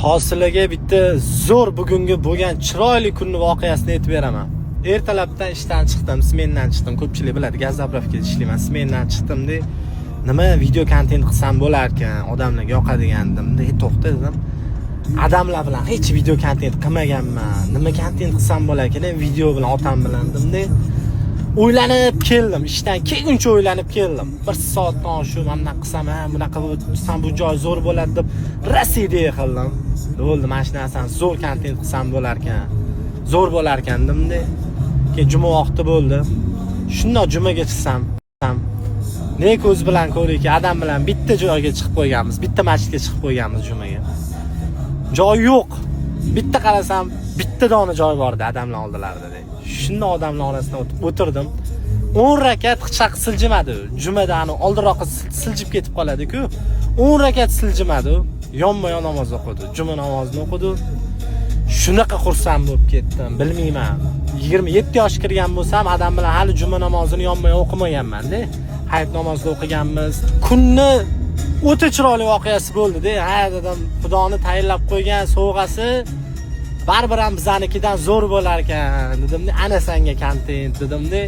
Hosiliga bitta zo'r bugungi bo'lgan chiroyli kunni voqeasini aytib beraman. Ertalabdan ishdan chiqdim, smendan chiqdim. Ko'pchilik biladi, gaz zapravkada ishlayman. Smendan chiqdim-da, nima video kontent qilsam bo'lar ekan, odamlarga yoqadigandim-da, to'xta dedim. Odamlar bilan hech video kontent qilmaganman. Nima kontent qilsam bo'lar ekan, video bilan otam bilan dedim-da. O'ylanib keldim, ishdan kelguncha o'ylanib keldim. 1 soatdan shu mana qilsam, bunaqa qilsam bu joy zo'r bo'ladi deb rosa ideya qildim. Bo'ldi, mana shu narsani zo'r kontent qilsam bo'lar ekan. Zo'r bo'lar ekan dedim-da. Keyin juma vaqti bo'ldi. Shundoq jumaga chiqsam, ne ko'z bilan ko'rayki, adam bilan bitta joyga chiqib qo'yganmiz, bitta masjidga chiqib qo'yganmiz jumaga. Joy yo'q. Bitta qarasam, bitta dona joy bor edi odamlar oldilarida. Shunda odamlar orasida o'tirdim. 10 rakat hichaq siljimadi. Jumadan oldinroq siljib ketib qoladi-ku. 10 rakat siljimadi. Yonma-yon namoz o'qidi. Juma namozini o'qidi. Shunaqa xursand bo'lib ketdim. Bilmayman. 27 yosh kirgan bo'lsam, odam bilan hali juma namozini yonma-yon o'qimaganman-da. Hayit namozida o'qiganmiz. Kunni o'ta chiroyli voqeasi bo'ldi-da. Ha dedim, Xudoni tayinlab qo'ygan sovg'asi baribir ham bizanikidan zo'r bo'lar ekan dedim-da. Ana senga kontent dedim-da.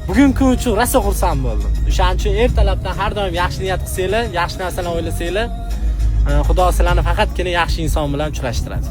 Bugun kun uchun rosa xursand bo'ldim. O'shaning uchun ertalabdan har doim yaxshi niyat qilsanglar, yaxshi narsalarni o'ylasanglar, Xudo sizlarni faqatgina yaxshi inson bilan uchrashtiradi.